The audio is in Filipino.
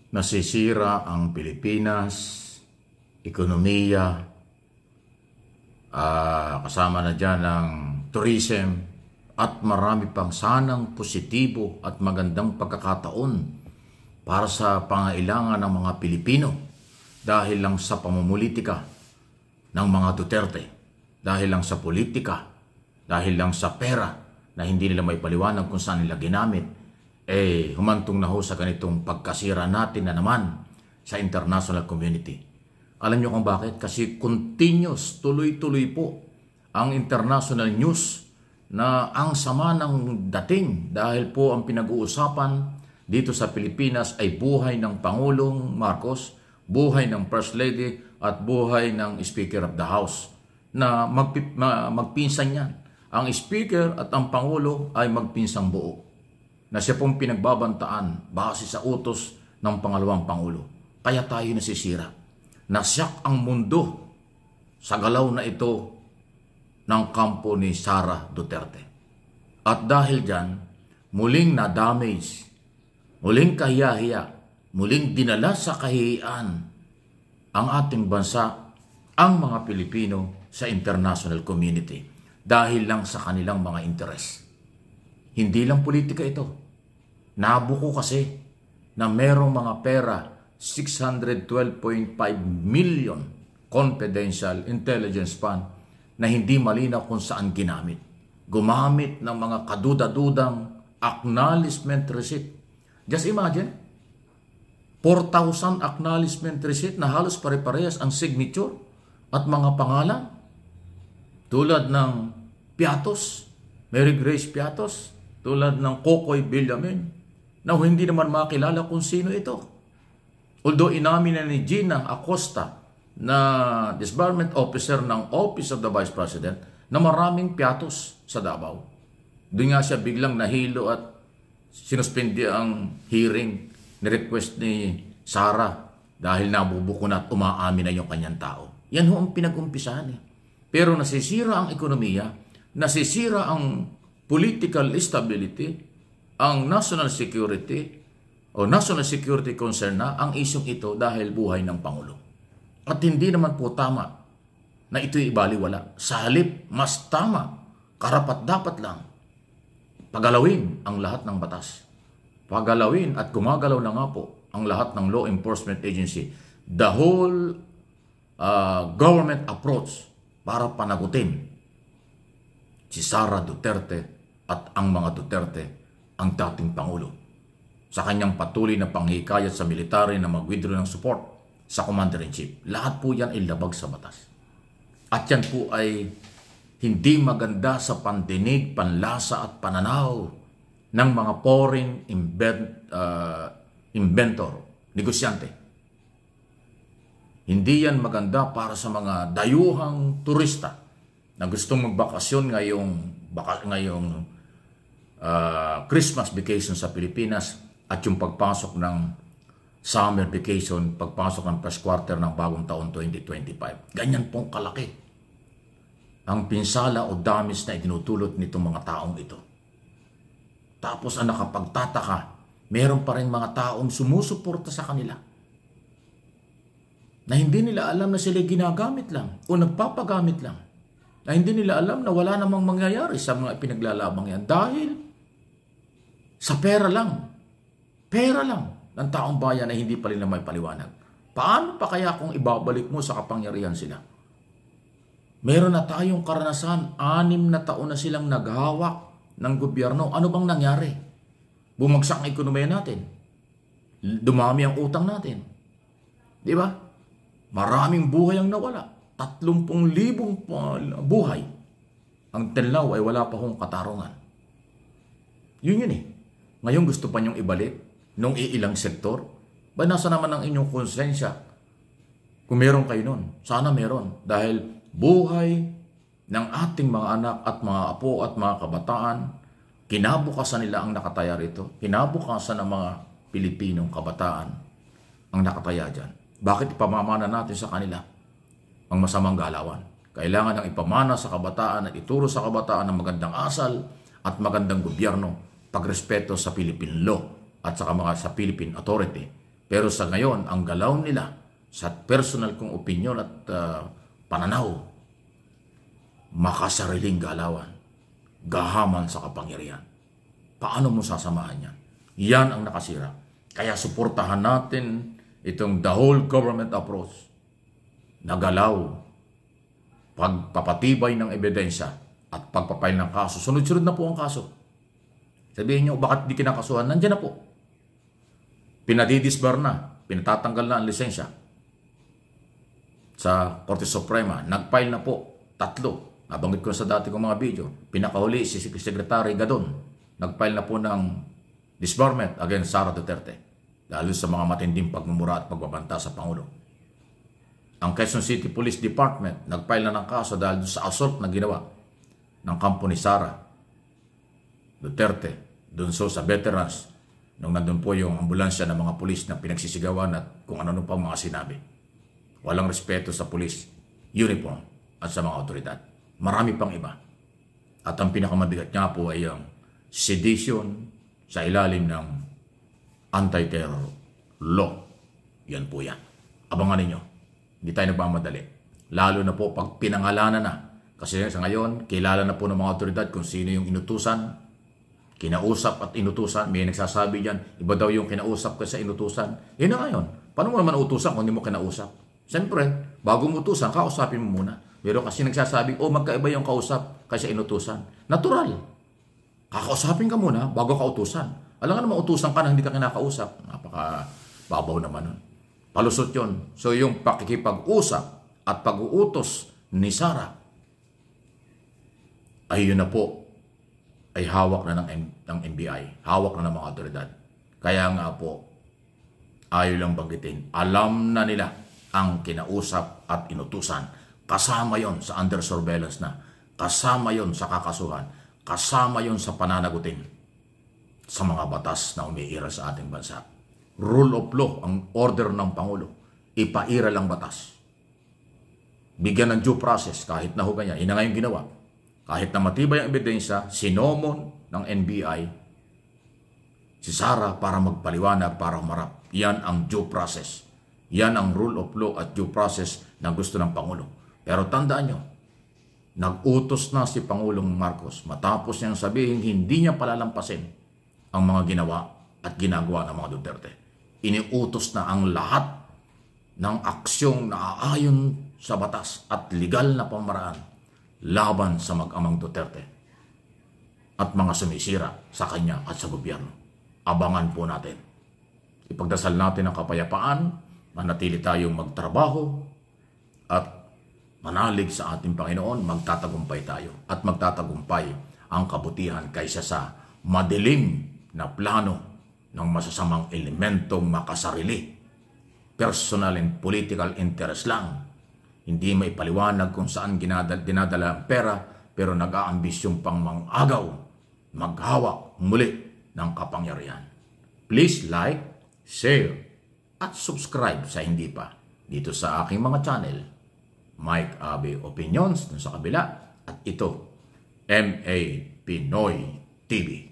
Nasisira ang Pilipinas, ekonomiya, kasama na dyan ang tourism, at marami pang sanang positibo at magandang pagkakataon para sa pangailangan ng mga Pilipino dahil lang sa pamumulitika ng mga Duterte, dahil lang sa politika, dahil lang sa pera na hindi nila may paliwanag kung saan nila ginamit, humantong na ho sa ganitong pagkasira natin na naman sa international community. Alam niyo kung bakit? Kasi continuous, tuloy-tuloy po ang international news na ang sama ng dating dahil po ang pinag-uusapan dito sa Pilipinas ay buhay ng Pangulong Marcos, buhay ng First Lady at buhay ng Speaker of the House na magpinsan yan. Ang Speaker at ang Pangulo ay magpinsang buo na siya pong pinagbabantaan base sa utos ng pangalawang Pangulo. Kaya tayo nasisira. Nasyak ang mundo sa galaw na ito ng kampo ni Sara Duterte. At dahil dyan, muling na-damage, muling kahiya-hiya, muling dinala sa kahihiyan ang ating bansa, ang mga Pilipino sa international community dahil lang sa kanilang mga interes. Hindi lang politika ito. Nabuko kasi na merong mga pera, 612.5 million confidential intelligence fund na hindi malinaw kung saan ginamit. Gumamit ng mga kaduda-dudang acknowledgement receipt. Just imagine, 4,000 acknowledgement receipt na halos pare-parehas ang signature at mga pangalan. Tulad ng Piatos, Mary Grace Piatos, tulad ng Kokoy Villamin, na hindi naman makilala kung sino ito. Although inamin na ni Gina Acosta na disbarment officer ng Office of the Vice President na maraming Piatos sa Davao. Doon nga siya biglang nahilo at sinuspindi ang hearing ni request ni Sara dahil nabubuko na at umaamin na yung kanyang tao. Yan ho ang pinag-umpisahan eh. Pero nasisira ang ekonomiya, nasisira ang political stability, ang national security o national security concern na ang isyong ito dahil buhay ng Pangulo. At hindi naman po tama na ito'y ibaliwala. Sa halip, mas tama, karapat-dapat lang pagalawin ang lahat ng batas. Pagalawin at gumagalaw na nga po ang lahat ng law enforcement agency. The whole government approach para panagutin si Sara Duterte at ang mga Duterte, ang dating Pangulo, sa kanyang patuloy na panghikayat sa military na mag-withdraw ng support sa Commander-in-Chief. Lahat po yan ay labag sa batas. At yan po ay hindi maganda sa pandinig, panlasa at pananaw ng mga foreign inventor, negosyante. Hindi yan maganda para sa mga dayuhang turista na gustong magbakasyon ngayong Christmas vacation sa Pilipinas at yung pagpasok ng summer vacation, pagpasok ng first quarter ng bagong taon 2025. Ganyan pong kalaki ang pinsala o damage na itinutulot nitong mga taong ito. Tapos ang nakapagtataka, meron pa rin mga taong sumusuporta sa kanila na hindi nila alam na sila ginagamit lang o nagpapagamit lang. Na hindi nila alam na wala namang mangyayari sa mga pinaglalabang yan dahil sa pera lang ng taong bayan na hindi pa rin may paliwanag. Paano pa kaya kung ibabalik mo sa kapangyarihan sila? Meron na tayong karanasan, 6 na taon na silang naghawak ng gobyerno. Ano bang nangyari? Bumagsak ang ekonomiya natin. Dumami ang utang natin. Di ba? Maraming buhay ang nawala. 30,000 buhay. Ang tinlaw ay wala pa hong katarungan. Yun eh. Ngayon gusto pa niyong ibalik nung iilang sektor? Ba nasa naman ang inyong konsensya? Kung meron kayo nun, sana meron. Dahil buhay ng ating mga anak at mga apo at mga kabataan, kinabukasan nila ang nakataya rito. Kinabukasan ng mga Pilipinong kabataan ang nakataya dyan. Bakit ipamamana natin sa kanila ang masamang galawan? Kailangan ng ipamana sa kabataan at ituro sa kabataan ng magandang asal at magandang gobyerno, pagrespeto sa Philippine law at saka mga sa Philippine authority Pero sa ngayon, ang galaw nila sa personal kong opinion at pananaw, makasariling galawan, gahaman sa kapangyarihan. Paano mo sasamahan yan? Yan ang nakasira. Kaya suportahan natin itong the whole government approach na galaw, pagpapatibay ng ebidensya at pagpapail ng kaso. Sunod-sunod na po ang kaso. Sabihin nyo, bakit di kinakasuhan? Nandiyan na po. Pinadidisbar na, pinatatanggal na ang lisensya sa Korte Suprema. Nagfile na po, 3. Nabanggit ko sa dati kong mga video. Pinakahuli si Secretary Gadon. Nagfile na po ng disbarment against Sara Duterte. Lalo sa mga matinding pagmumura at pagbabanta sa Pangulo. Ang Quezon City Police Department nagfile na ng kaso dahil sa assault na ginawa ng kampo ni Sara Duterte doon sa veterans nung nandun po yung ambulansya ng mga pulis na pinagsisigawan at kung ano pang mga sinabi. Walang respeto sa pulis, uniform at sa mga otoridad. Marami pang iba. At ang pinakamabigat niya po ay yung sedition sa ilalim ng anti-terror law. Yan po yan. Abangan ninyo. Hindi tayo nagmamadali. Lalo na po pag pinangalanan na. Kasi sa ngayon, kilala na po ng mga otoridad kung sino yung inutusan, kinausap at inutusan. May nagsasabi dyan, iba daw yung kinausap ko sa inutusan. Yun na ngayon. Paano mo naman utusan kung hindi mo kinausap? Siyempre, bago mo utusan, kausapin mo muna. Pero kasi nagsasabi, magkaiba yung kausap kaysa inutusan. Natural. Kakausapin ka muna bago ka utusan. Alam nga naman, utusan ka na hindi ka kinakausap. Napaka-babaw naman nun. Palusot yun. So yung pakikipag-usap at pag-uutos ni Sara, ay yun na po, ay hawak na ng NBI, hawak na ng mga otoridad. Kaya nga po, ayaw lang banggitin. Alam na nila ang kinausap at inutusan. Kasama yon sa under surveillance na. Kasama yon sa kakasuhan. Kasama yon sa pananagutin sa mga batas na umiiral sa ating bansa. Rule of law, ang order ng Pangulo. Ipairal ang batas. Bigyan ng due process kahit na ganyan. Ina nga yung ginawa. Kahit na matibay ang ebidensya, sinomon ng NBI si Sara para magpaliwanag, para humarap. Yan ang due process. Yan ang rule of law at due process na gusto ng Pangulo. Pero tandaan nyo, nag-utos na si Pangulong Marcos matapos niyang sabihin hindi niya palalampasin ang mga ginawa at ginagawa ng mga Duterte. Iniutos na ang lahat ng aksyong naaayon sa batas at legal na pamaraan laban sa mag-amang Duterte at mga sumisira sa kanya at sa gobyerno. Abangan po natin. Ipagdasal natin ang kapayapaan, manatili tayong magtrabaho at manalig sa ating Panginoon, magtatagumpay tayo at magtatagumpay ang kabutihan kaysa sa madilim na plano ng masasamang elementong makasarili. Personal and political interest lang. Hindi may paliwanag kung saan dinadala ang pera, pero nag-aambisyong pang mangagaw, maghawak muli ng kapangyarihan. Please like, share, at subscribe sa hindi pa dito sa aking mga channel. Mike Abe Opinions dun sa kabila at ito, MA Pinoy TV.